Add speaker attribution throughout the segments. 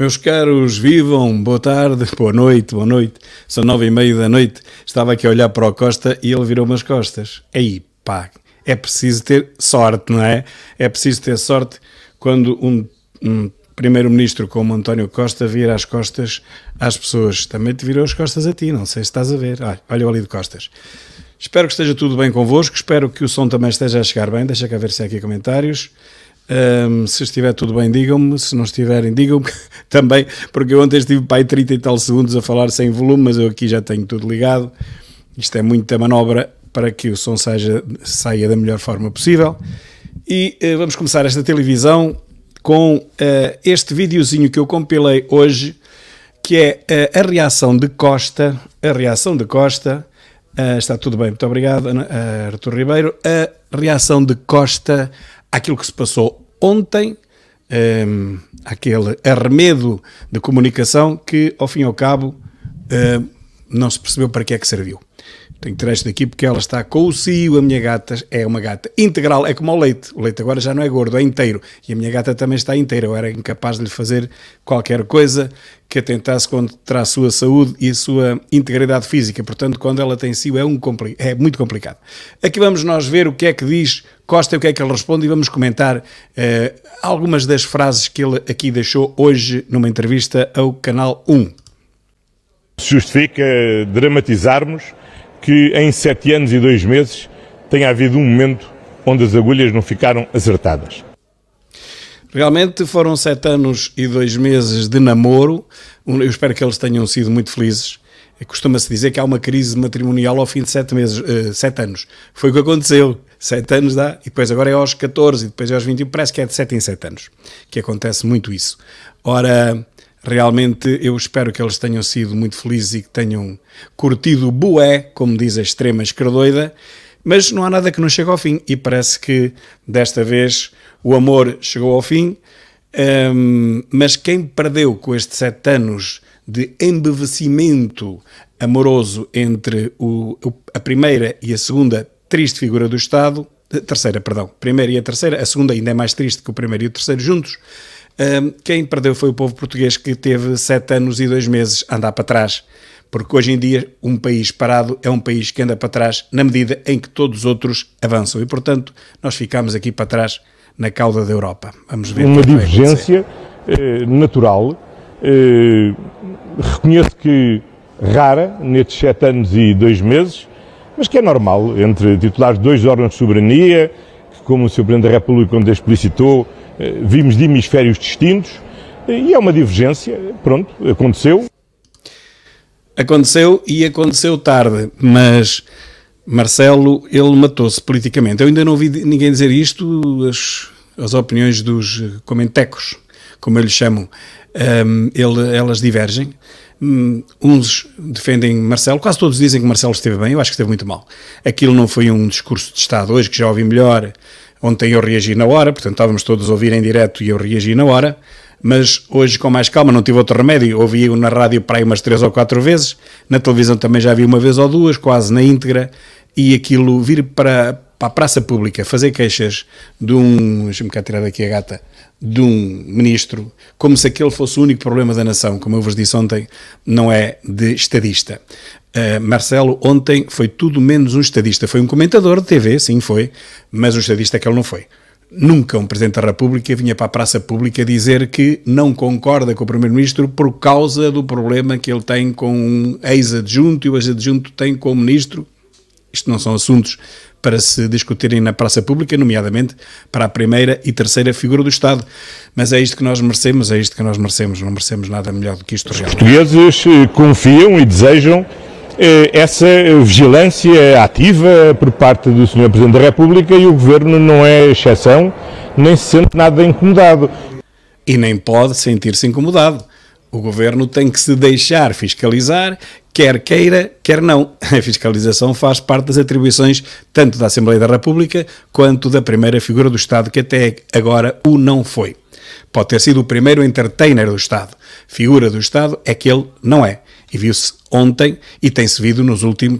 Speaker 1: Meus caros, vivam, boa tarde, boa noite, são 9h30 da noite, estava aqui a olhar para o Costa e ele virou-me as costas. Aí, pá, é preciso ter sorte, não é? É preciso ter sorte quando um primeiro-ministro como António Costa vira as costas às pessoas. Também te virou as costas a ti, não sei se estás a ver. Olha o ali de costas. Espero que esteja tudo bem convosco, espero que o som também esteja a chegar bem, deixa cá ver se há aqui comentários. Se estiver tudo bem, digam-me, se não estiverem, digam-me também, porque eu ontem estive para aí 30 e tal segundos a falar sem volume, mas eu aqui já tenho tudo ligado. Isto é muita manobra para que o som saia da melhor forma possível. E vamos começar esta televisão com este videozinho que eu compilei hoje, que é a reação de Costa, está tudo bem, muito obrigado, Artur Ribeiro, a reação de Costa àquilo que se passou ontem, aquele arremedo de comunicação que, ao fim e ao cabo, não se percebeu para que é que serviu. Tenho que tirar isto daqui porque ela está com o cio, a minha gata é uma gata integral, é como o leite agora já não é gordo, é inteiro, e a minha gata também está inteira, eu era incapaz de lhe fazer qualquer coisa que atentasse contra a sua saúde e a sua integridade física, portanto quando ela tem cio é muito complicado. Aqui vamos nós ver o que é que diz Costa, o que é que ele responde e vamos comentar algumas das frases que ele aqui deixou hoje numa entrevista ao Canal 1.
Speaker 2: Justifica dramatizarmos que em 7 anos e 2 meses tenha havido um momento onde as agulhas não ficaram acertadas.
Speaker 1: Realmente foram 7 anos e 2 meses de namoro, eu espero que eles tenham sido muito felizes. Costuma-se dizer que há uma crise matrimonial ao fim de 7 anos. Foi o que aconteceu, 7 anos dá, e depois agora é aos 14, e depois é aos 21, parece que é de 7 em 7 anos, que acontece muito isso. Ora, realmente eu espero que eles tenham sido muito felizes e que tenham curtido o bué, como diz a extrema esquerdoida, mas não há nada que não chegue ao fim e parece que desta vez o amor chegou ao fim, mas quem perdeu com estes 7 anos de embevecimento amoroso entre a primeira e a segunda triste figura do Estado, primeira e a terceira, a segunda ainda é mais triste que o primeiro e o terceiro juntos, quem perdeu foi o povo português que teve 7 anos e 2 meses a andar para trás, porque hoje em dia um país parado é um país que anda para trás na medida em que todos os outros avançam e portanto nós ficamos aqui para trás na cauda da Europa. Vamos ver.
Speaker 2: Uma divergência natural, reconheço que rara nestes 7 anos e 2 meses, mas que é normal entre titulares de 2 órgãos de soberania, que como o Sr. Presidente da República quando explicitou, vimos de hemisférios distintos e é uma divergência, pronto, aconteceu.
Speaker 1: Aconteceu e aconteceu tarde, mas Marcelo, ele matou-se politicamente. Eu ainda não ouvi ninguém dizer isto, as opiniões dos comentecos, como eu lhes chamo, elas divergem. Uns defendem Marcelo, quase todos dizem que Marcelo esteve bem, eu acho que esteve muito mal. Aquilo não foi um discurso de Estado hoje, que já ouvi melhor. Ontem eu reagi na hora, portanto estávamos todos a ouvir em direto e eu reagi na hora, mas hoje com mais calma, não tive outro remédio, ouvi-o na rádio para aí umas 3 ou 4 vezes, na televisão também já vi uma vez ou duas, quase na íntegra, e aquilo vir para a praça pública fazer queixas de deixa-me cá tirar daqui a gata, de um ministro, como se aquele fosse o único problema da nação, como eu vos disse ontem, não é de estadista. Marcelo ontem foi tudo menos um estadista, foi um comentador de TV, sim foi, mas um estadista que ele não foi. Nunca um Presidente da República vinha para a praça pública dizer que não concorda com o Primeiro-Ministro por causa do problema que ele tem com um ex-adjunto e o ex-adjunto tem com o Ministro. Isto não são assuntos para se discutirem na praça pública, nomeadamente para a primeira e terceira figura do Estado. Mas é isto que nós merecemos, não merecemos nada melhor do que isto.
Speaker 2: Os portugueses confiam e desejam essa vigilância ativa por parte do Sr. Presidente da República e o Governo não é exceção, nem se sente nada incomodado.
Speaker 1: E nem pode sentir-se incomodado. O Governo tem que se deixar fiscalizar, quer queira, quer não. A fiscalização faz parte das atribuições tanto da Assembleia da República quanto da primeira figura do Estado, que até agora o não foi. Pode ter sido o primeiro entertainer do Estado. Figura do Estado é que ele não é. E viu-se ontem e tem-se visto nos últimos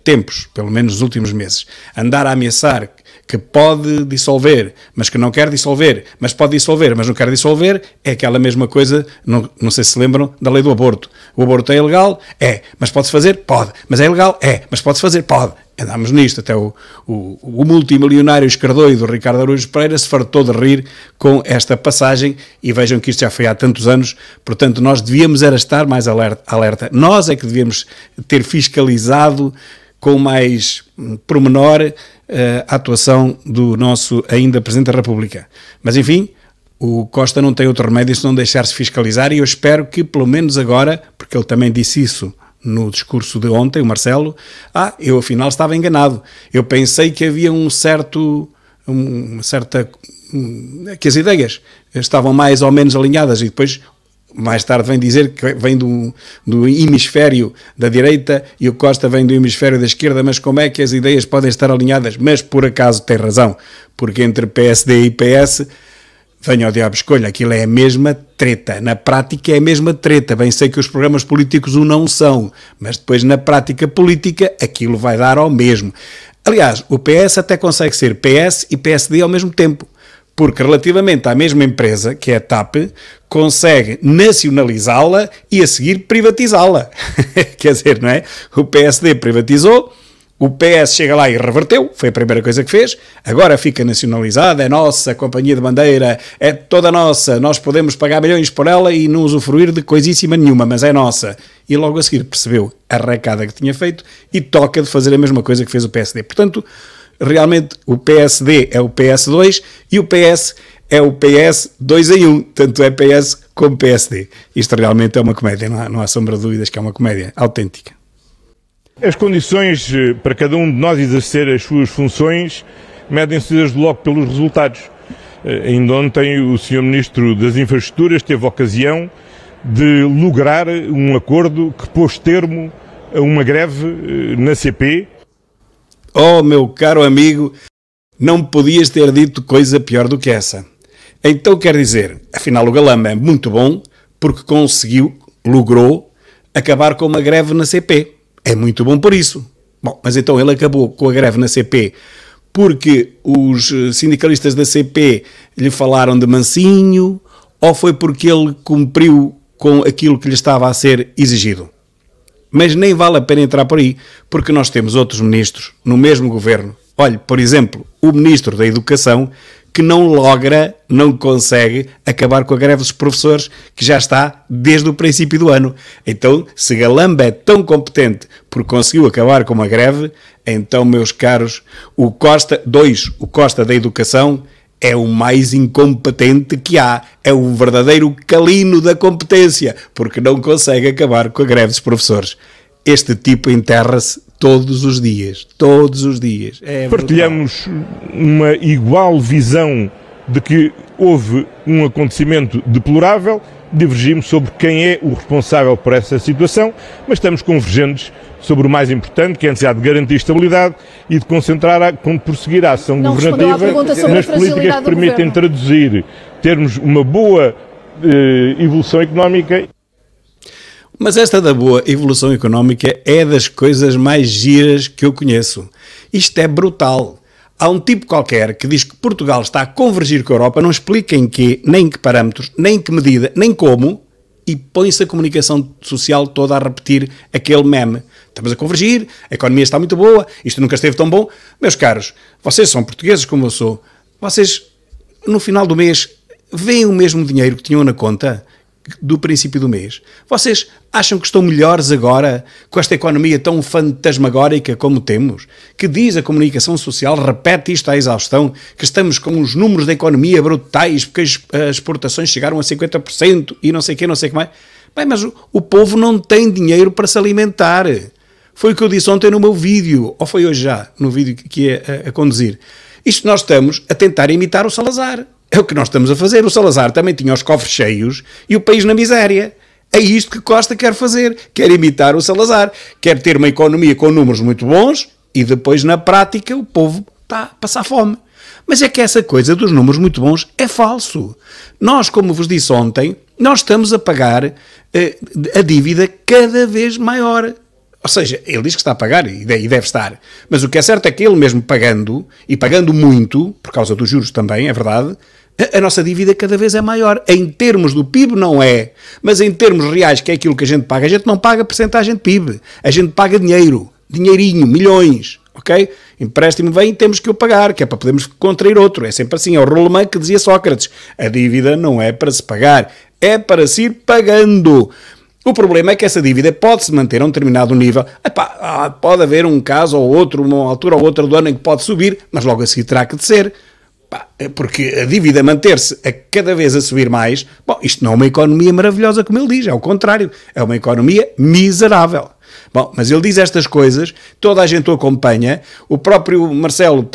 Speaker 1: tempos, pelo menos nos últimos meses. Andar a ameaçar que pode dissolver, mas que não quer dissolver, mas pode dissolver, mas não quer dissolver, é aquela mesma coisa, não sei se lembram, da lei do aborto. O aborto é ilegal? É. Mas pode-se fazer? Pode. Mas é ilegal? É. Mas pode-se fazer? Pode. Andámos nisto, até o multimilionário escardoido Ricardo Araújo Pereira se fartou de rir com esta passagem, e vejam que isto já foi há tantos anos, portanto nós devíamos era estar mais alerta. Nós é que devíamos ter fiscalizado com mais pormenor a atuação do nosso ainda Presidente da República. Mas enfim, o Costa não tem outro remédio se não deixar-se fiscalizar, e eu espero que pelo menos agora, porque ele também disse isso no discurso de ontem, o Marcelo, eu afinal estava enganado. Eu pensei que havia que as ideias estavam mais ou menos alinhadas, e depois, mais tarde, vem dizer que vem do hemisfério da direita e o Costa vem do hemisfério da esquerda, mas como é que as ideias podem estar alinhadas? Mas por acaso tem razão, porque entre PSD e PS... venha ao diabo escolha, aquilo é a mesma treta. Na prática é a mesma treta. Bem sei que os programas políticos o não são, mas depois na prática política aquilo vai dar ao mesmo. Aliás, o PS até consegue ser PS e PSD ao mesmo tempo, porque relativamente à mesma empresa, que é a TAP, consegue nacionalizá-la e a seguir privatizá-la. Quer dizer, não é? O PSD privatizou, o PS chega lá e reverteu, foi a primeira coisa que fez, agora fica nacionalizada, é nossa, a companhia de bandeira é toda nossa, nós podemos pagar milhões por ela e não usufruir de coisíssima nenhuma, mas é nossa. E logo a seguir percebeu a arrancada que tinha feito e toca de fazer a mesma coisa que fez o PSD. Portanto, realmente o PSD é o PS2 e o PS é o PS 2 em 1, tanto é PS como PSD. Isto realmente é uma comédia, não há sombra de dúvidas que é uma comédia autêntica.
Speaker 2: As condições para cada um de nós exercer as suas funções medem-se desde logo pelos resultados. Ainda ontem o Sr. Ministro das Infraestruturas teve a ocasião de lograr um acordo que pôs termo a uma greve na CP.
Speaker 1: Oh, meu caro amigo, não podias ter dito coisa pior do que essa. Então quer dizer, afinal o Galamba é muito bom porque logrou acabar com uma greve na CP. É muito bom por isso. Bom, mas então ele acabou com a greve na CP porque os sindicalistas da CP lhe falaram de mansinho, ou foi porque ele cumpriu com aquilo que lhe estava a ser exigido? Mas nem vale a pena entrar por aí, porque nós temos outros ministros no mesmo governo. Olhe, por exemplo, o Ministro da Educação, que não consegue acabar com a greve dos professores, que já está desde o princípio do ano. Então, se Galamba é tão competente porque conseguiu acabar com uma greve, então, meus caros, o Costa da Educação, é o mais incompetente que há. É o verdadeiro calino da competência, porque não consegue acabar com a greve dos professores. Este tipo enterra-se todos os dias. Todos os dias.
Speaker 2: Partilhamos uma igual visão de que houve um acontecimento deplorável, divergimos sobre quem é o responsável por essa situação, mas estamos convergentes sobre o mais importante, que é a necessidade de garantir estabilidade e de prosseguir a ação governativa nas políticas que permitem traduzir, termos uma boa evolução económica.
Speaker 1: Mas esta da boa evolução económica é das coisas mais giras que eu conheço. Isto é brutal. Há um tipo qualquer que diz que Portugal está a convergir com a Europa, não explica em quê, nem em que parâmetros, nem em que medida, nem como, e põe-se a comunicação social toda a repetir aquele meme. Estamos a convergir, a economia está muito boa, isto nunca esteve tão bom. Meus caros, vocês são portugueses como eu sou. Vocês, no final do mês, veem o mesmo dinheiro que tinham na conta do princípio do mês? Vocês acham que estão melhores agora com esta economia tão fantasmagórica como temos? Que diz a comunicação social, repete isto à exaustão, que estamos com os números da economia brutais porque as exportações chegaram a 50% e não sei o que, não sei o que mais. Bem, mas o povo não tem dinheiro para se alimentar. Foi o que eu disse ontem no meu vídeo, ou foi hoje já, no vídeo que ia a conduzir. Isto nós estamos a tentar imitar o Salazar. É o que nós estamos a fazer. O Salazar também tinha os cofres cheios e o país na miséria. É isto que Costa quer fazer. Quer imitar o Salazar. Quer ter uma economia com números muito bons e depois, na prática, o povo está a passar fome. Mas é que essa coisa dos números muito bons é falso. Nós, como vos disse ontem, nós estamos a pagar a dívida cada vez maior. Ou seja, ele diz que está a pagar e deve estar. Mas o que é certo é que ele mesmo pagando, e pagando muito, por causa dos juros também, é verdade, a nossa dívida cada vez é maior. Em termos do PIB não é, mas em termos reais, que é aquilo que a gente não paga percentagem de PIB. A gente paga dinheiro, dinheirinho, milhões, ok? Empréstimo vem e temos que o pagar, que é para podermos contrair outro. É sempre assim, é o rolemã que dizia Sócrates. A dívida não é para se pagar, é para se ir pagando. O problema é que essa dívida pode-se manter a um determinado nível. Epá, pode haver um caso ou outro, uma altura ou outra do ano em que pode subir, mas logo a seguir terá que descer. Porque a dívida manter-se a cada vez a subir mais, bom, isto não é uma economia maravilhosa como ele diz, é o contrário, é uma economia miserável. Bom, mas ele diz estas coisas, toda a gente o acompanha, o próprio Marcelo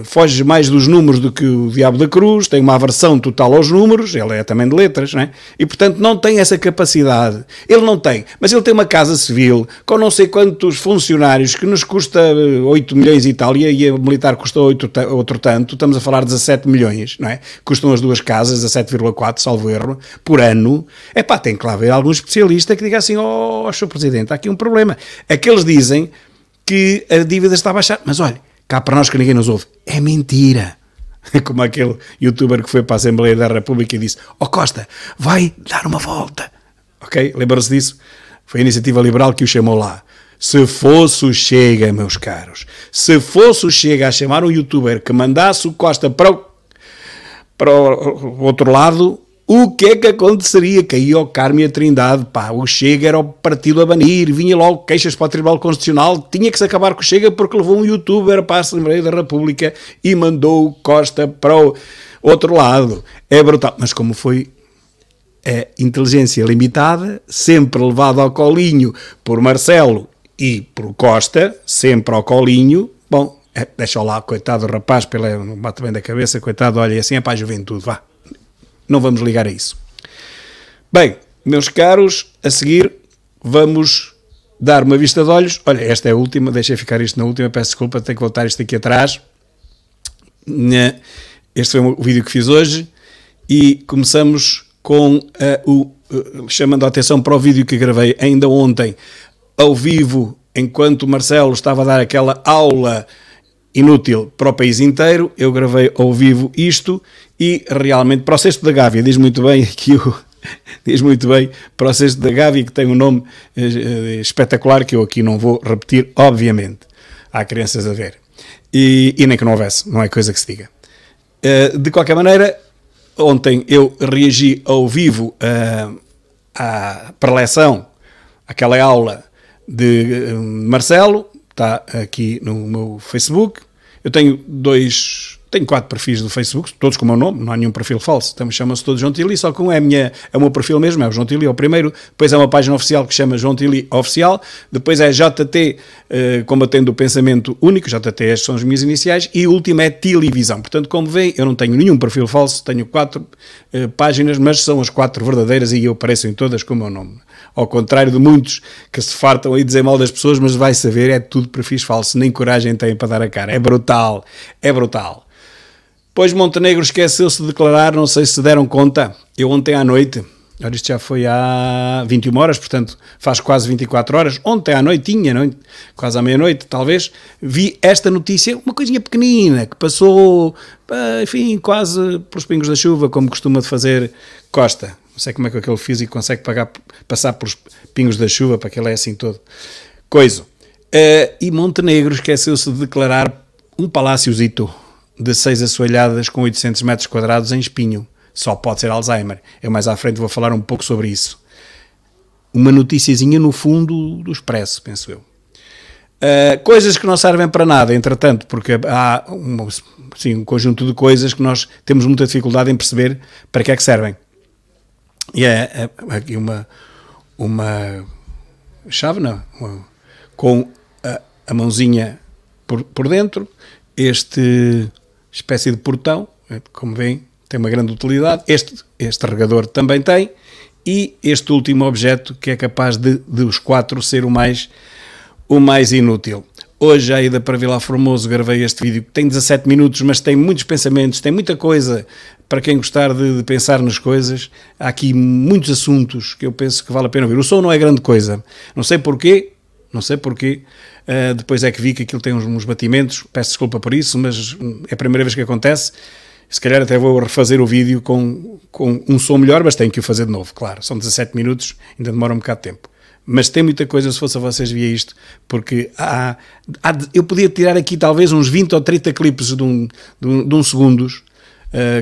Speaker 1: foge mais dos números do que o diabo da cruz, tem uma aversão total aos números, ele é também de letras, não é? E portanto não tem essa capacidade. Ele não tem, mas ele tem uma casa civil com não sei quantos funcionários que nos custa 8 milhões e tal, e a militar custa outro tanto, estamos a falar de 17 milhões, não é? Custam as duas casas, 17,4, salvo erro, por ano. Tem que lá ver algum especialista que diga assim, Sr. Presidente, há aqui um problema. É que eles dizem que a dívida está a baixar, mas olha, cá para nós que ninguém nos ouve, é mentira. Como aquele youtuber que foi para a Assembleia da República e disse, Costa, vai dar uma volta. Ok? Lembram-se disso? Foi a Iniciativa Liberal que o chamou lá. Se fosse o Chega, meus caros, se fosse o Chega a chamar um youtuber que mandasse o Costa para o outro lado, o que é que aconteceria? Caía o Carmo e a Trindade, o Chega era o partido a banir, vinha logo queixas para o Tribunal Constitucional, tinha que se acabar com o Chega porque levou um youtuber para a Assembleia da República e mandou o Costa para o outro lado. É brutal. Mas como foi a inteligência limitada, sempre levado ao colinho por Marcelo e por Costa, sempre ao colinho, bom, deixa lá, coitado do rapaz, não bate bem da cabeça, coitado, olha, assim é para a juventude, vá. Não vamos ligar a isso. Bem, meus caros, a seguir vamos dar uma vista de olhos. Olha, esta é a última, deixei ficar isto na última, peço desculpa, tenho que voltar isto aqui atrás. Este foi o vídeo que fiz hoje e começamos com chamando a atenção para o vídeo que gravei ainda ontem, ao vivo, enquanto o Marcelo estava a dar aquela aula inútil para o país inteiro. Eu gravei ao vivo isto e realmente, para o cesto da Gávea, diz muito bem aqui diz muito bem, para o cesto da Gávea, que tem um nome espetacular que eu aqui não vou repetir, obviamente. Há crianças a ver. E nem que não houvesse, não é coisa que se diga. De qualquer maneira, ontem eu reagi ao vivo à preleção, aquela aula de Marcelo, está aqui no meu Facebook. Eu tenho 4 perfis do Facebook, todos com o meu nome, não há nenhum perfil falso, chamam-se todos João Tilly, só que um é o meu perfil mesmo, é o João Tilly, é o primeiro, depois é uma página oficial que chama João Tilly Oficial, depois é JT, combatendo o pensamento único, JT são as minhas iniciais, e o último é Televisão. Portanto, como veem, eu não tenho nenhum perfil falso, tenho 4 páginas, mas são as 4 verdadeiras e eu apareço em todas com o meu nome. Ao contrário de muitos que se fartam aí dizer mal das pessoas, mas vai saber, é tudo perfis falsos, nem coragem têm para dar a cara. É brutal, é brutal. Pois Montenegro esqueceu-se de declarar, não sei se deram conta, eu ontem à noite, olha, isto já foi há 21 horas, portanto faz quase 24 horas, ontem à noitinha, quase à meia-noite talvez, vi esta notícia, uma coisinha pequenina, que passou, enfim, quase pelos pingos da chuva, como costuma fazer Costa. Não sei como é que aquele físico consegue passar pelos pingos da chuva, para que ele é assim todo. E Montenegro esqueceu-se de declarar um paláciozito de 6 assoalhadas com 800 metros quadrados em Espinho. Só pode ser Alzheimer. Eu mais à frente vou falar um pouco sobre isso. Uma noticiazinha no fundo do Expresso, penso eu. Coisas que não servem para nada, entretanto, porque há um conjunto de coisas que nós temos muita dificuldade em perceber para que é que servem. E é aqui uma chávena com a mãozinha por dentro, este espécie de portão, como veem, tem uma grande utilidade, este regador também tem, e este último objeto que é capaz de os 4 ser o mais inútil. Hoje, à ida para Vilar Formoso, gravei este vídeo que tem 17 minutos, mas tem muitos pensamentos, tem muita coisa para quem gostar de pensar nas coisas. Há aqui muitos assuntos que eu penso que vale a pena ouvir. O som não é grande coisa, não sei porquê. Depois é que vi que aquilo tem uns batimentos, peço desculpa por isso, mas é a primeira vez que acontece. Se calhar até vou refazer o vídeo com um som melhor, mas tenho que o fazer de novo, claro. São 17 minutos, ainda demora um bocado de tempo. Mas tem muita coisa, se fosse a vocês via isto, porque eu podia tirar aqui talvez uns 20 ou 30 clipes de um segundos,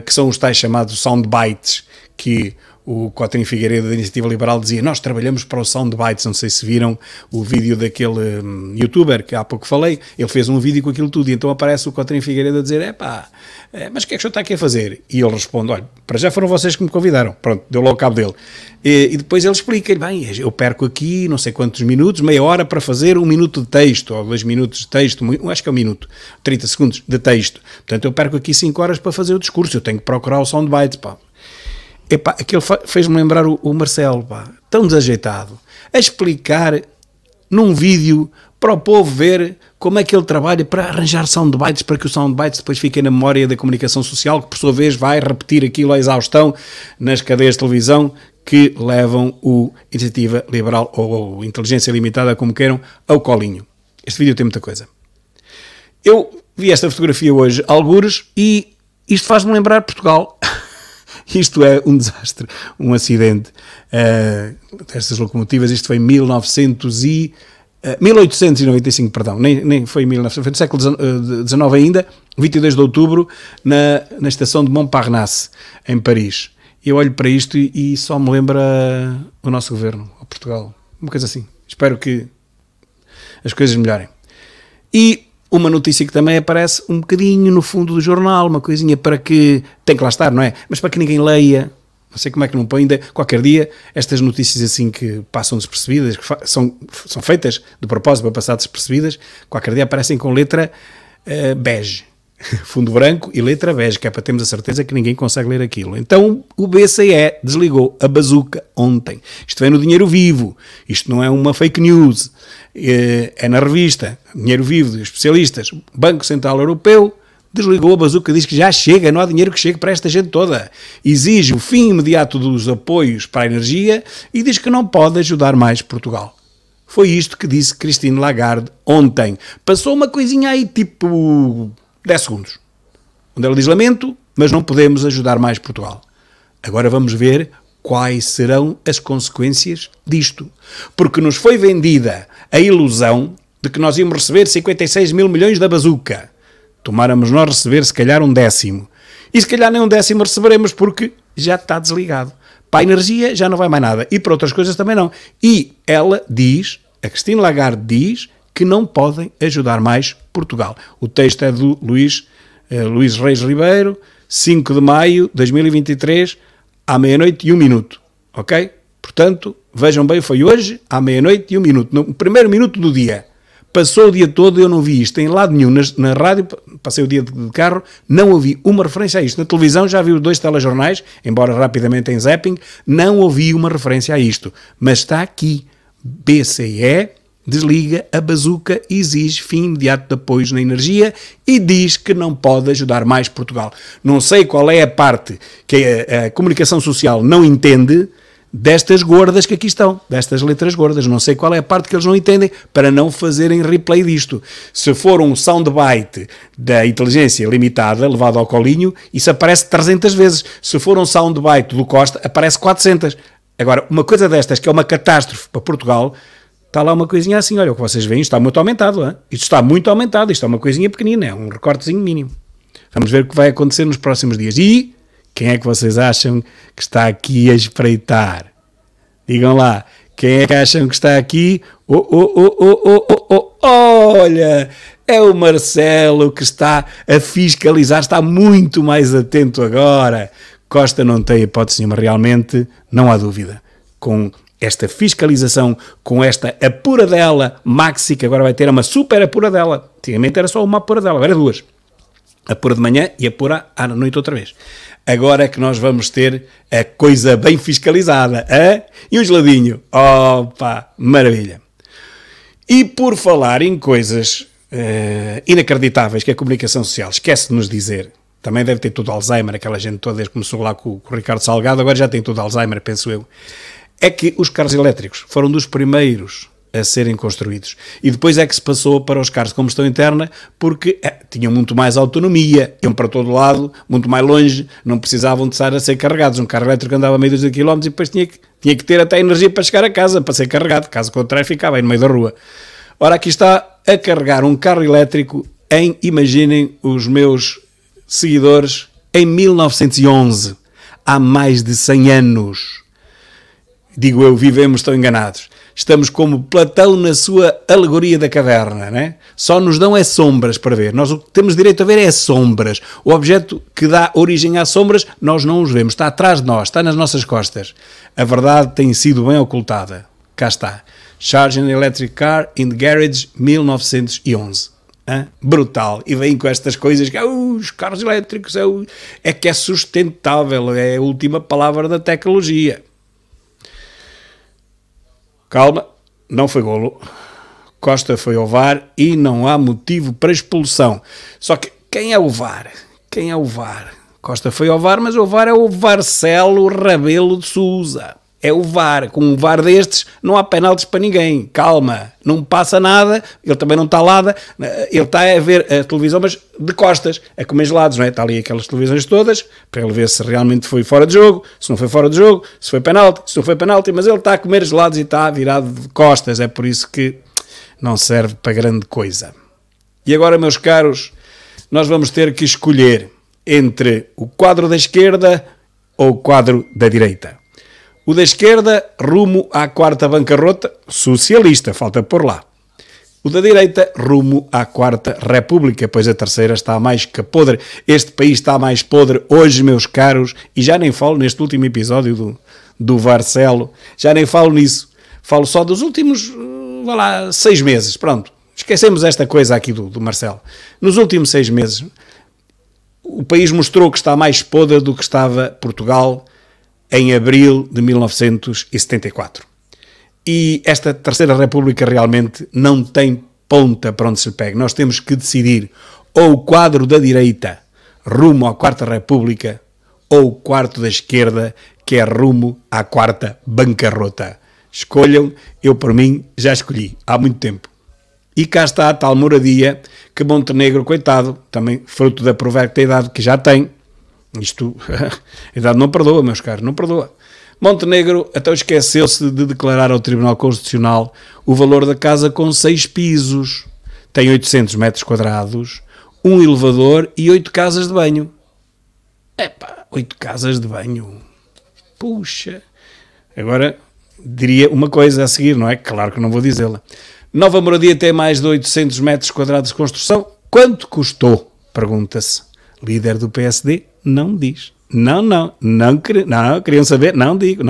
Speaker 1: que são os tais chamados soundbites, que o Cotrim Figueiredo da Iniciativa Liberal dizia: nós trabalhamos para os soundbites. Não sei se viram o vídeo daquele youtuber que há pouco falei, ele fez um vídeo com aquilo tudo, e então aparece o Cotrim Figueiredo a dizer: mas o que é que o senhor está aqui a fazer? E ele responde: olha, para já foram vocês que me convidaram. Pronto, deu logo cabo dele. E depois ele explica-lhe: bem, eu perco aqui não sei quantos minutos, meia hora para fazer 1 minuto de texto, ou 2 minutos de texto, acho que é 1 minuto, 30 segundos de texto. Portanto, eu perco aqui 5 horas para fazer o discurso, eu tenho que procurar o soundbite, pá. Aquilo fez-me lembrar o Marcelo, pá, tão desajeitado, a explicar num vídeo para o povo ver como é que ele trabalha para arranjar soundbites, para que os soundbites depois fiquem na memória da comunicação social, que por sua vez vai repetir aquilo à exaustão nas cadeias de televisão que levam o Iniciativa Liberal, ou Inteligência Limitada, como queiram, ao colinho. Este vídeo tem muita coisa. Eu vi esta fotografia hoje, algures, e isto faz-me lembrar Portugal. Isto é um desastre, um acidente destas locomotivas. Isto foi em 1895, perdão, nem foi em 1900, foi no século XIX ainda, 22 de outubro, na estação de Montparnasse, em Paris. Eu olho para isto e só me lembra o nosso governo, o Portugal, uma coisa assim. Espero que as coisas melhorem. E uma notícia que também aparece um bocadinho no fundo do jornal, uma coisinha para que, tem que lá estar, não é? Mas para que ninguém leia, não sei como é que não põe ainda, qualquer dia, estas notícias assim que passam despercebidas, que são feitas de propósito para passar despercebidas, qualquer dia aparecem com letra bege, fundo branco e letra bege, que é para termos a certeza que ninguém consegue ler aquilo. Então o BCE desligou a bazuca ontem. Isto vem no Dinheiro Vivo, isto não é uma fake news, é na revista Dinheiro Vivo dos especialistas. O Banco Central Europeu desligou a bazuca, diz que já chega, não há dinheiro que chegue para esta gente toda. Exige o fim imediato dos apoios para a energia e diz que não pode ajudar mais Portugal. Foi isto que disse Christine Lagarde ontem. Passou uma coisinha aí tipo 10 segundos, onde ela diz: lamento, mas não podemos ajudar mais Portugal. Agora vamos ver quais serão as consequências disto. Porque nos foi vendida a ilusão de que nós íamos receber 56 mil milhões da bazuca. Tomáramos nós receber se calhar 1/10. E se calhar nem 1/10 receberemos porque já está desligado. Para a energia já não vai mais nada. E para outras coisas também não. E ela diz, a Christine Lagarde diz, que não podem ajudar mais Portugal. O texto é do Luís Reis Ribeiro, 5 de maio de 2023, à 00:01, ok? Portanto, vejam bem, foi hoje, à 00:01, no primeiro minuto do dia. Passou o dia todo, eu não vi isto em lado nenhum, na rádio, passei o dia de carro, não ouvi uma referência a isto. Na televisão já vi 2 telejornais, embora rapidamente em zapping, não ouvi uma referência a isto. Mas está aqui, BCE desliga a bazuca e exige fim imediato de apoios na energia e diz que não pode ajudar mais Portugal. Não sei qual é a parte que a comunicação social não entende destas gordas que aqui estão, destas letras gordas. Não sei qual é a parte que eles não entendem para não fazerem replay disto. Se for um soundbite da Inteligência Limitada, levado ao colinho, isso aparece 300 vezes. Se for um soundbite do Costa, aparece 400. Agora, uma coisa destas, que é uma catástrofe para Portugal, está lá uma coisinha assim, olha, o que vocês veem, está muito aumentado. Hein? Isto está muito aumentado, isto é uma coisinha pequenina, é um recortezinho mínimo. Vamos ver o que vai acontecer nos próximos dias. E quem é que vocês acham que está aqui a espreitar? Digam lá, quem é que acham que está aqui? Olha, é o Marcelo que está a fiscalizar, está muito mais atento agora. Costa não tem hipótese nenhuma, realmente, não há dúvida. Com esta fiscalização, com esta apuradela maxi, que agora vai ter uma super apuradela. Antigamente era só uma apuradela, agora é 2. Apura de manhã e apura à noite outra vez. Agora é que nós vamos ter a coisa bem fiscalizada. Hein? E um geladinho. Opa, maravilha. E por falar em coisas inacreditáveis que a comunicação social esquece de nos dizer. Também deve ter tudo Alzheimer, aquela gente toda, desde que começou lá com o Ricardo Salgado, agora já tem tudo Alzheimer, penso eu. É que os carros elétricos foram dos primeiros a serem construídos. E depois é que se passou para os carros de combustão interna, porque tinham muito mais autonomia, iam para todo lado, muito mais longe, não precisavam de estar a ser carregados. Um carro elétrico andava a meio de quilómetros e depois tinha que ter até energia para chegar a casa, para ser carregado. Caso contrário, ficava aí no meio da rua. Ora, aqui está a carregar um carro elétrico em, imaginem os meus seguidores, em 1911, há mais de 100 anos. Digo eu, vivemos tão enganados. Estamos como Platão na sua alegoria da caverna, né? Só nos dão sombras para ver. Nós o que temos direito a ver é sombras. O objeto que dá origem às sombras, nós não os vemos. Está atrás de nós, está nas nossas costas. A verdade tem sido bem ocultada. Cá está. Charging an Electric Car in the Garage, 1911. Brutal. E vem com estas coisas que os carros elétricos é que é sustentável, é a última palavra da tecnologia. Calma, não foi golo. Costa foi ao VAR e não há motivo para expulsão. Só que quem é o VAR? Quem é o VAR? Costa foi ao VAR, mas o VAR é o Marcelo Rebelo de Sousa. É o VAR. Com um VAR destes não há penaltis para ninguém. Calma, não passa nada, ele também não está lá, ele está a ver a televisão, mas de costas, a comer gelados, não é? Está ali aquelas televisões todas, para ele ver se realmente foi fora de jogo, se não foi fora de jogo, se foi penalti, se não foi penalti, mas ele está a comer gelados e está virado de costas, é por isso que não serve para grande coisa. E agora, meus caros, nós vamos ter que escolher entre o quadro da esquerda ou o quadro da direita. O da esquerda, rumo à quarta bancarrota, socialista, falta por lá. O da direita, rumo à quarta república, pois a terceira está mais que podre. Este país está mais podre hoje, meus caros, e já nem falo neste último episódio do Marcelo, já nem falo nisso. Falo só dos últimos, 6 meses, pronto. Esquecemos esta coisa aqui do Marcelo. Nos últimos 6 meses, o país mostrou que está mais podre do que estava Portugal em abril de 1974. E esta Terceira República realmente não tem ponta para onde se pega. Nós temos que decidir ou o quadro da direita rumo à Quarta República ou o quadro da esquerda que é rumo à quarta bancarrota. Escolham, eu por mim já escolhi há muito tempo. E cá está a tal moradia que Montenegro, coitado, também fruto da provérbia idade que já tem. Isto, a idade não perdoa, meus caros, não perdoa. Montenegro até esqueceu-se de declarar ao Tribunal Constitucional o valor da casa com 6 pisos. Tem 800 metros quadrados, um elevador e 8 casas de banho. 8 casas de banho. Puxa. Agora, diria uma coisa a seguir, não é? Claro que não vou dizê-la. Nova moradia tem mais de 800 metros quadrados de construção. Quanto custou? Pergunta-se. Líder do PSD não diz. Não, queriam saber? Não digo.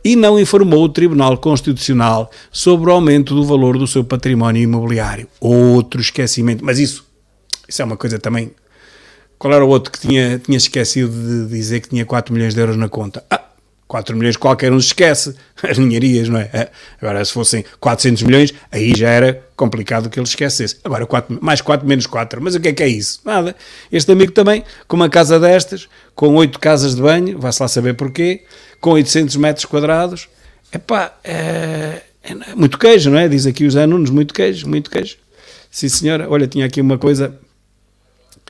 Speaker 1: E não informou o Tribunal Constitucional sobre o aumento do valor do seu património imobiliário. Outro esquecimento. Mas isso é uma coisa também. Qual era o outro que tinha esquecido de dizer que tinha 4 milhões de euros na conta? 4 milhões qualquer um se esquece, as ninharias, não é? Agora, se fossem 400 milhões, aí já era complicado que ele esquecesse. Agora, mais 4 menos 4, mas o que é isso? Nada. Este amigo também, com uma casa destas, com 8 casas de banho, vai-se lá saber porquê, com 800 metros quadrados, é muito queijo, não é? Diz aqui o Zé Nunes, muito queijo. Sim, senhora, olha, tinha aqui uma coisa,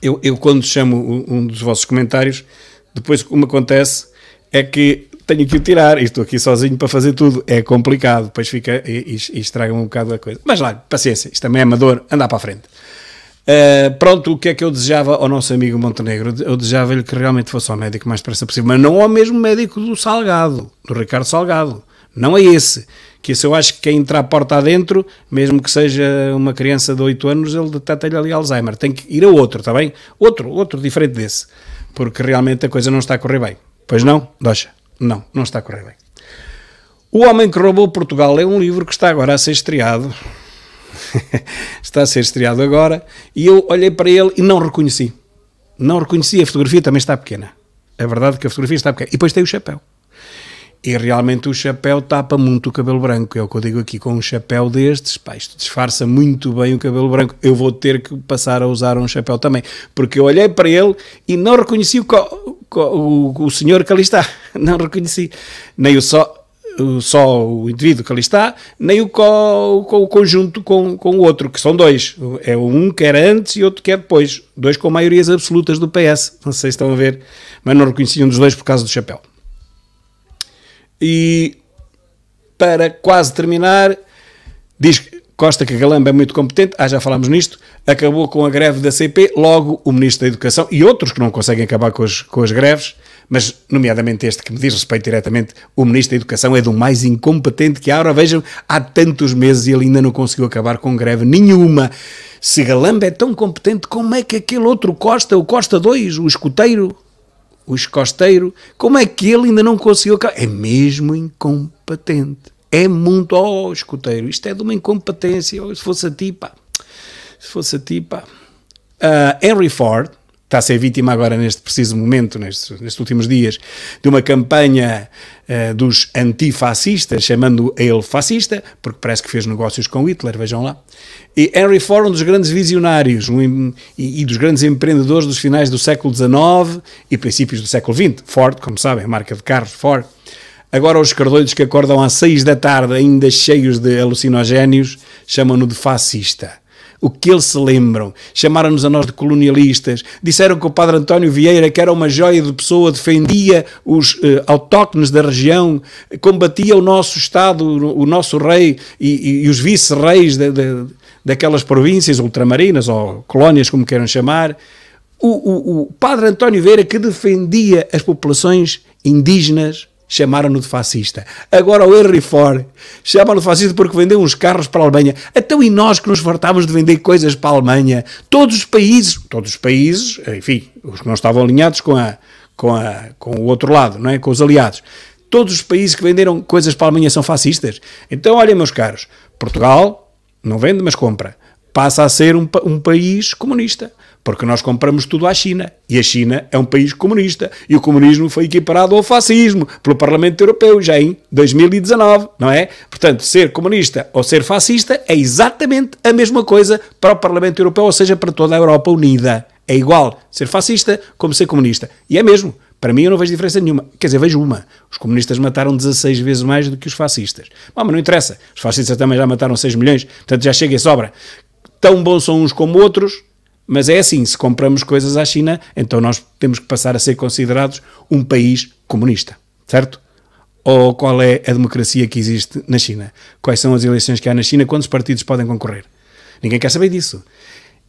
Speaker 1: eu quando chamo um dos vossos comentários, depois o que me acontece é que tenho que o tirar, e estou aqui sozinho para fazer tudo, é complicado, depois fica e estraga-me um bocado a coisa. Mas lá, paciência, isto também é amador, andar para a frente. Pronto, o que é que eu desejava ao nosso amigo Montenegro? Eu desejava-lhe que realmente fosse ao médico o mais depressa possível, mas não ao mesmo médico do Salgado, do Ricardo Salgado, não é esse, que esse eu acho que quem entrar a porta adentro, mesmo que seja uma criança de 8 anos, ele detecta-lhe ali Alzheimer, tem que ir a outro, está bem? Outro diferente desse, porque realmente a coisa não está a correr bem. Pois não, Doxa? Não está a correr bem. O Homem que Roubou Portugal é um livro que está agora a ser estreado. Está a ser estreado agora. E eu olhei para ele e não reconheci. A fotografia também está pequena. É verdade que a fotografia está pequena. E depois tem o chapéu. E realmente o chapéu tapa muito o cabelo branco, é o que eu digo aqui, com um chapéu destes, pá, isto disfarça muito bem o cabelo branco, eu vou ter que passar a usar um chapéu também, porque eu olhei para ele e não reconheci o senhor que ali está, não reconheci, nem só o indivíduo que ali está, nem o conjunto com o outro, que são dois, é um que era antes e outro que é depois, dois com maiorias absolutas do PS, não sei se estão a ver, mas não reconheci um dos dois por causa do chapéu. E para quase terminar, diz Costa que Galamba é muito competente, já falámos nisto, acabou com a greve da CP, logo o Ministro da Educação e outros que não conseguem acabar com as greves, mas nomeadamente este que me diz respeito diretamente, o Ministro da Educação é do mais incompetente que há. Ora vejam, há tantos meses e ele ainda não conseguiu acabar com greve nenhuma. Se Galamba é tão competente, como é que aquele outro Costa, o Costa 2, o escoteiro, como é que ele ainda não conseguiu acabar? É mesmo incompetente. É muito, escoteiro, isto é de uma incompetência. Se fosse a ti, pá. Henry Ford está a ser vítima agora neste preciso momento, nestes últimos dias, de uma campanha dos antifascistas, chamando ele fascista, porque parece que fez negócios com Hitler, vejam lá. E Henry Ford, um dos grandes visionários e dos grandes empreendedores dos finais do século XIX e princípios do século XX. Ford, como sabem, a marca de carros, Ford. Agora os escardoidos que acordam às 6 da tarde, ainda cheios de alucinogénios, chamam-no de fascista. O que eles se lembram? Chamaram-nos a nós de colonialistas, disseram que o padre António Vieira, que era uma joia de pessoa, defendia os autóctones da região, combatia o nosso Estado, o nosso rei e os vice-reis daquelas províncias ultramarinas, ou colónias, como queiram chamar. O padre António Vieira, que defendia as populações indígenas, chamaram-no de fascista. Agora o Henry Ford chamaram-no de fascista porque vendeu uns carros para a Alemanha. Então e nós que nos fartávamos de vender coisas para a Alemanha? Todos os países, enfim, os que não estavam alinhados com o outro lado, não é? Com os aliados. Todos os países que venderam coisas para a Alemanha são fascistas. Então olhem, meus caros, Portugal não vende, mas compra. Passa a ser um país comunista, porque nós compramos tudo à China, e a China é um país comunista, e o comunismo foi equiparado ao fascismo pelo Parlamento Europeu já em 2019, não é? Portanto, ser comunista ou ser fascista é exatamente a mesma coisa para o Parlamento Europeu, ou seja, para toda a Europa unida. É igual ser fascista como ser comunista. E é mesmo. Para mim eu não vejo diferença nenhuma. Quer dizer, vejo uma. Os comunistas mataram 16 vezes mais do que os fascistas. Mas não interessa. Os fascistas também já mataram 6 milhões, portanto já chega e sobra. Tão bons são uns como outros, mas é assim, se compramos coisas à China, então nós temos que passar a ser considerados um país comunista, certo? Ou qual é a democracia que existe na China? Quais são as eleições que há na China? Quantos partidos podem concorrer? Ninguém quer saber disso.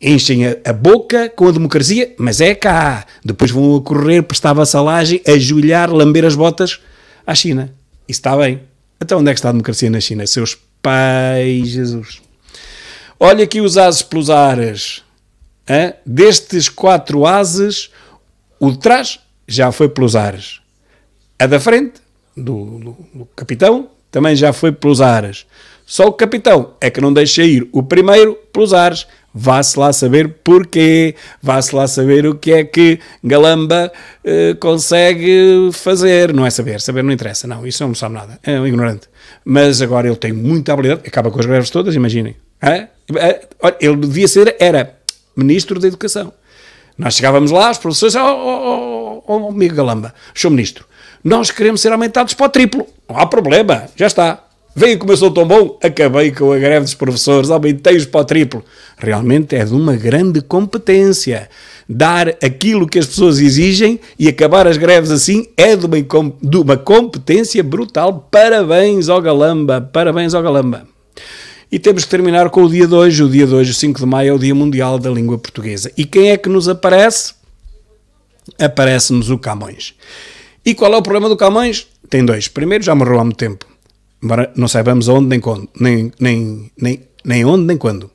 Speaker 1: Enchem a boca com a democracia, mas é cá. Depois vão a correr, prestar vassalagem, ajoelhar, lamber as botas à China. Isso está bem. Então onde é que está a democracia na China? Seus pais, Jesus. Olha aqui os ases pelos ares. Destes 4 ases, o de trás já foi pelos ares. A da frente, do capitão, também já foi pelos ares. Só o capitão é que não deixa ir o primeiro pelos ares. Vá-se lá saber porquê, vá-se lá saber o que é que Galamba consegue fazer. Não é saber não interessa, não, isso não sabe nada, é um ignorante. Mas agora ele tem muita habilidade, acaba com as greves todas, imaginem. Ele devia ser, era Ministro da Educação. Nós chegávamos lá, os professores, amigo Galamba, Sr. Ministro, nós queremos ser aumentados para o triplo, não há problema, já está. Veio como eu sou tão bom, acabei com a greve dos professores, aumentei-os para o triplo. Realmente é de uma grande competência. Dar aquilo que as pessoas exigem e acabar as greves assim é de uma competência brutal. Parabéns ao Galamba, parabéns ao Galamba. E temos que terminar com o dia de hoje. O dia de hoje, 5 de maio, é o Dia Mundial da Língua Portuguesa. E quem é que nos aparece? Aparece-nos o Camões. E qual é o problema do Camões? Tem 2. Primeiro, já morreu há muito tempo. Embora não saibamos aonde nem quando, nem onde nem quando.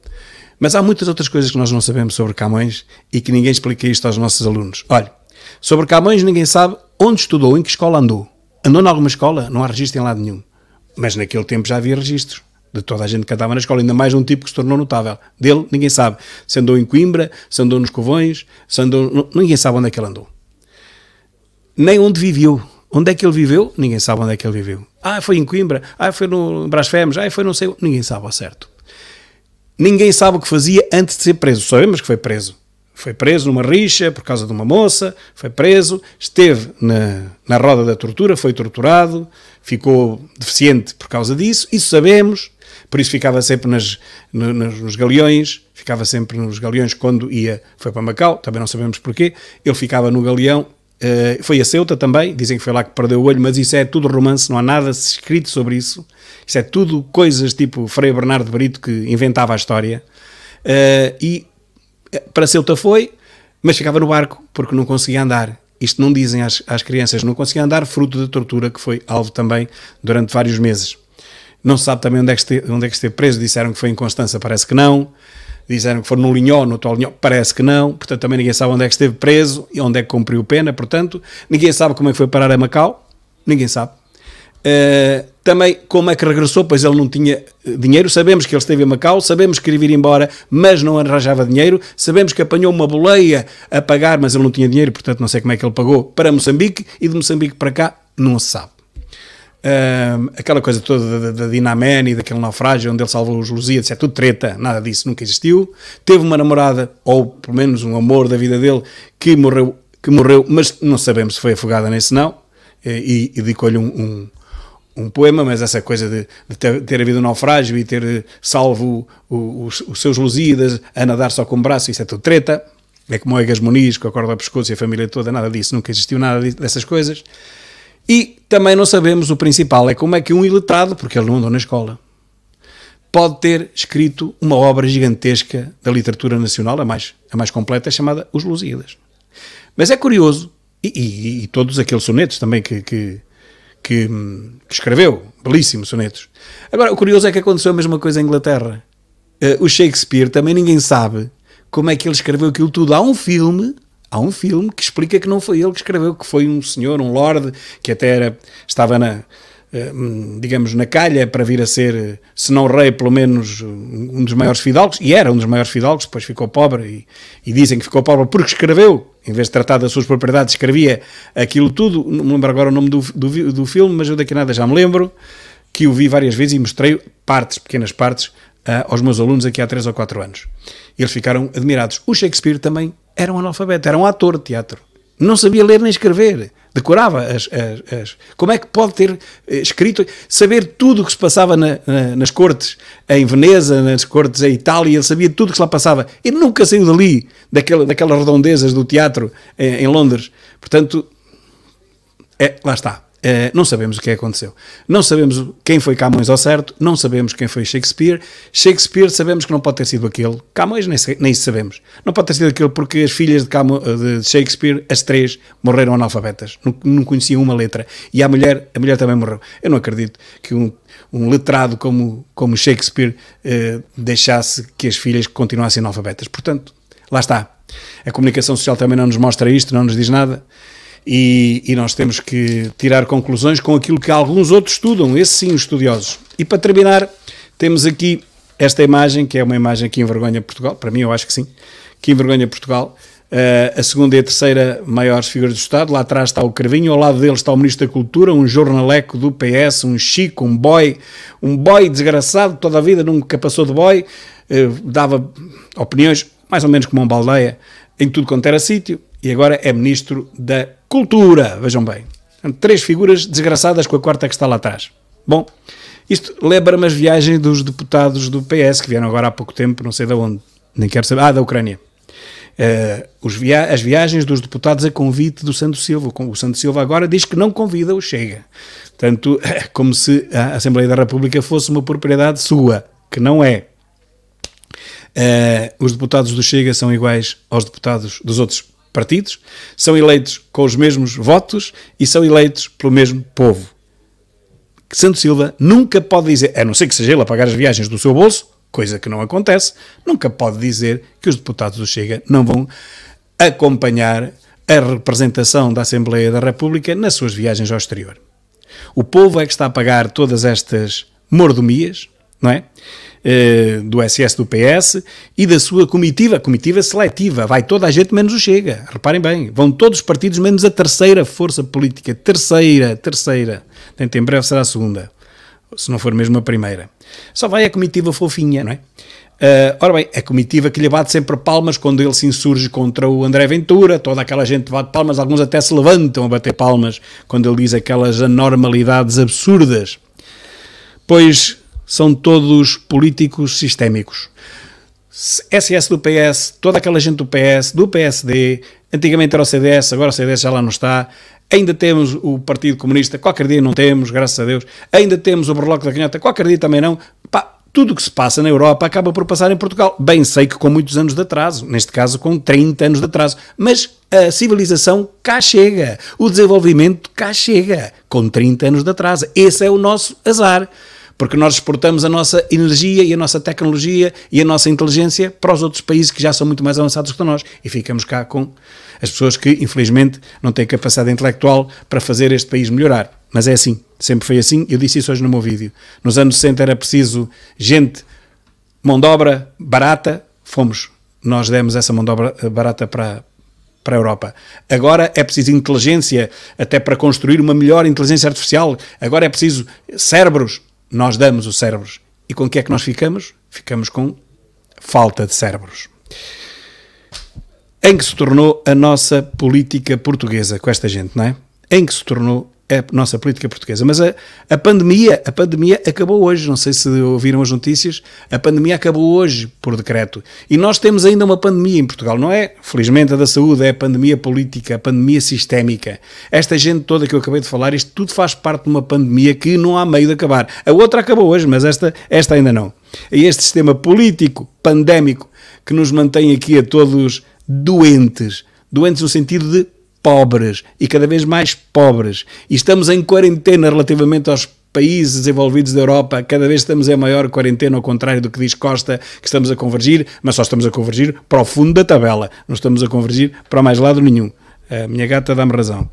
Speaker 1: Mas há muitas outras coisas que nós não sabemos sobre Camões e que ninguém explica isto aos nossos alunos. Olha, sobre Camões ninguém sabe onde estudou, em que escola andou. Andou em alguma escola? Não há registro em lado nenhum. Mas naquele tempo já havia registros de toda a gente que andava na escola, ainda mais um tipo que se tornou notável. Dele ninguém sabe. Se andou em Coimbra, se andou nos Covões, se andou... Ninguém sabe onde é que ele andou. Nem onde viveu. Onde é que ele viveu? Ninguém sabe onde é que ele viveu. Foi em Coimbra, foi no Brasfemes, foi não sei... Ninguém sabe ao certo. Ninguém sabe o que fazia antes de ser preso. Sabemos que foi preso. Foi preso numa rixa por causa de uma moça, foi preso, esteve na roda da tortura, foi torturado, ficou deficiente por causa disso, isso sabemos, por isso ficava sempre nos galeões, quando foi para Macau, também não sabemos porquê, ele ficava no galeão, foi a Ceuta também, dizem que foi lá que perdeu o olho, mas isso é tudo romance, não há nada escrito sobre isso, isso é tudo coisas tipo Frei Bernardo Brito que inventava a história, e para Ceuta foi, mas ficava no barco porque não conseguia andar. Isto não dizem às crianças, não conseguia andar, fruto da tortura que foi alvo também durante vários meses. Não se sabe também onde é que esteve preso, disseram que foi em Constança, parece que não. Disseram que foi no Linhó, no atual Linhó, parece que não. Portanto, também ninguém sabe onde é que esteve preso e onde é que cumpriu pena, portanto. Ninguém sabe como é que foi parar a Macau, ninguém sabe. Também como é que regressou, pois ele não tinha dinheiro, sabemos que ele esteve em Macau, sabemos que queria vir embora, mas não arranjava dinheiro, sabemos que apanhou uma boleia a pagar, mas ele não tinha dinheiro, portanto não sei como é que ele pagou para Moçambique, e de Moçambique para cá não se sabe. Aquela coisa toda da Dinamene e daquele naufrágio onde ele salvou os Lusíadas, é tudo treta, nada disso nunca existiu. Teve uma namorada, ou pelo menos um amor da vida dele, que morreu, mas não sabemos se foi afogada nem se não, e dedicou-lhe um poema, mas essa coisa de ter havido um naufrágio e ter salvo os seus Lusíadas a nadar só com o braço, isso é tudo treta. É como o Egas Muniz, com a corda ao pescoço e a família toda, nada disso, nunca existiu nada dessas coisas. E também não sabemos, o principal é como é que um iletrado, porque ele não andou na escola, pode ter escrito uma obra gigantesca da literatura nacional, a mais completa, chamada Os Lusíadas. Mas é curioso, e todos aqueles sonetos também que escreveu, belíssimos sonetos. Agora, o curioso é que aconteceu a mesma coisa em Inglaterra. O Shakespeare, também ninguém sabe como é que ele escreveu aquilo tudo. Há um filme que explica que não foi ele que escreveu, que foi um senhor, um lord, que até estava digamos, na calha para vir a ser, se não rei, pelo menos um dos maiores fidalgos, e era um dos maiores fidalgos, depois ficou pobre, e dizem que ficou pobre porque escreveu, em vez de tratar das suas propriedades, escrevia aquilo tudo. Não me lembro agora o nome do filme, mas eu daqui a nada já me lembro, que o vi várias vezes e mostrei pequenas partes, aos meus alunos aqui há 3 ou 4 anos. Eles ficaram admirados. O Shakespeare também era um analfabeto, era um ator de teatro. Não sabia ler nem escrever, decorava como é que pode ter escrito, saber tudo o que se passava nas cortes em Veneza, nas cortes em Itália, ele sabia tudo o que se lá passava. Ele nunca saiu dali, daquelas redondezas do teatro em Londres. Portanto, lá está. Não sabemos o que aconteceu. Não sabemos quem foi Camões ao certo, não sabemos quem foi Shakespeare. Shakespeare sabemos que não pode ter sido aquele. Camões nem isso sabemos. Não pode ter sido aquele porque as filhas de Shakespeare, as 3, morreram analfabetas. Não conheciam uma letra. E a mulher também morreu. Eu não acredito que um letrado como Shakespeare deixasse que as filhas continuassem analfabetas. Portanto, lá está. A comunicação social também não nos mostra isto, não nos diz nada. E nós temos que tirar conclusões com aquilo que alguns outros estudam, esses sim, os estudiosos. E para terminar, temos aqui esta imagem, que é uma imagem que envergonha Portugal, para mim eu acho que sim, que envergonha Portugal. A segunda e a terceira maiores figuras do Estado, lá atrás está o Cravinho, ao lado dele está o Ministro da Cultura, um jornaleco do PS, um chico, um boy desgraçado, toda a vida nunca passou de boy, dava opiniões mais ou menos como um baldeia, em tudo quanto era sítio, e agora é Ministro da Cultura, vejam bem. 3 figuras desgraçadas com a quarta que está lá atrás. Bom, isto lembra-me as viagens dos deputados do PS, que vieram agora há pouco tempo, não sei de onde, nem quero saber, da Ucrânia. As viagens dos deputados a convite do Santos Silva. O Santos Silva agora diz que não convida o Chega. Portanto, é como se a Assembleia da República fosse uma propriedade sua, que não é. Os deputados do Chega são iguais aos deputados dos outros partidos, são eleitos com os mesmos votos e são eleitos pelo mesmo povo. Santos Silva nunca pode dizer, a não ser que seja ele a pagar as viagens do seu bolso, coisa que não acontece, nunca pode dizer que os deputados do Chega não vão acompanhar a representação da Assembleia da República nas suas viagens ao exterior. O povo é que está a pagar todas estas mordomias não é? Do SS, do PS e da sua comitiva seletiva. Vai toda a gente menos o Chega. Reparem bem, vão todos os partidos menos a terceira força política. Terceira. Em breve será a segunda, se não for mesmo a primeira. Só vai a comitiva fofinha, não é? Ora bem, a comitiva que lhe bate sempre palmas quando ele se insurge contra o André Ventura, toda aquela gente bate palmas, alguns até se levantam a bater palmas quando ele diz aquelas anormalidades absurdas. Pois são todos políticos sistémicos. SS do PS, toda aquela gente do PS, do PSD, antigamente era o CDS, agora o CDS já lá não está, ainda temos o Partido Comunista, qualquer dia não temos, graças a Deus, ainda temos o Berloque da Canhota, qualquer dia também não. Pá, tudo o que se passa na Europa acaba por passar em Portugal. Bem sei que com muitos anos de atraso, neste caso com 30 anos de atraso, mas a civilização cá chega, o desenvolvimento cá chega, com 30 anos de atraso. Esse é o nosso azar. Porque nós exportamos a nossa energia e a nossa tecnologia e a nossa inteligência para os outros países que já são muito mais avançados que nós. E ficamos cá com as pessoas que, infelizmente, não têm capacidade intelectual para fazer este país melhorar. Mas é assim, sempre foi assim. Eu disse isso hoje no meu vídeo. Nos anos 60 era preciso gente, mão de obra barata. Nós demos essa mão de obra barata para a Europa. Agora é preciso inteligência, até para construir uma melhor inteligência artificial. Agora é preciso cérebros. Nós damos os cérebros. E com o que é que nós ficamos? Ficamos com falta de cérebros. Em que se tornou a nossa política portuguesa com esta gente, não é? Em que se tornou a nossa política portuguesa. Mas a pandemia acabou hoje. Não sei se ouviram as notícias. A pandemia acabou hoje, por decreto. E nós temos ainda uma pandemia em Portugal. Não é, felizmente, a da saúde, é a pandemia política, a pandemia sistémica. Esta gente toda que eu acabei de falar, isto tudo faz parte de uma pandemia que não há meio de acabar. A outra acabou hoje, mas esta ainda não. É este sistema político, pandémico, que nos mantém aqui a todos doentes. Doentes no sentido de pobres e cada vez mais pobres. E estamos em quarentena relativamente aos países desenvolvidos da Europa. Cada vez estamos em maior quarentena, ao contrário do que diz Costa, que estamos a convergir, mas só estamos a convergir para o fundo da tabela. Não estamos a convergir para mais lado nenhum. A minha gata dá-me razão.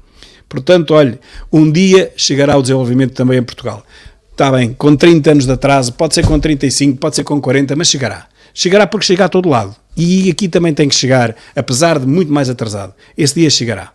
Speaker 1: Portanto, olhe, um dia chegará o desenvolvimento também em Portugal. Está bem, com 30 anos de atraso, pode ser com 35, pode ser com 40, mas chegará. Chegará porque chega a todo lado. E aqui também tem que chegar, apesar de muito mais atrasado. Esse dia chegará.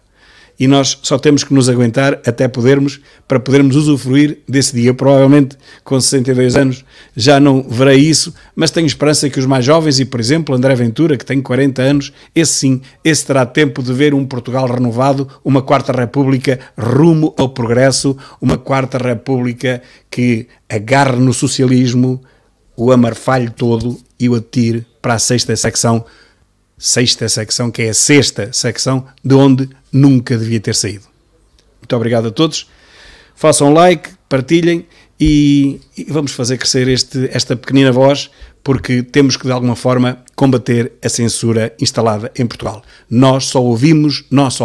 Speaker 1: E nós só temos que nos aguentar até para podermos usufruir desse dia. Provavelmente, com 62 anos, já não verei isso, mas tenho esperança que os mais jovens, e por exemplo, André Ventura, que tem 40 anos, esse terá tempo de ver um Portugal renovado, uma quarta república rumo ao progresso, uma quarta república que agarre no socialismo, o amarfalhe todo e o atire para a sexta secção, que é a sexta secção de onde nunca devia ter saído. Muito obrigado a todos. Façam like, partilhem e vamos fazer crescer esta pequenina voz, porque temos que de alguma forma combater a censura instalada em Portugal. Nós só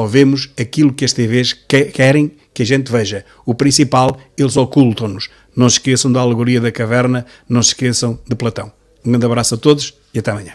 Speaker 1: vemos aquilo que as TVs querem que a gente veja. O principal, eles ocultam-nos. Não se esqueçam da alegoria da caverna, não se esqueçam de Platão. Um grande abraço a todos e até amanhã.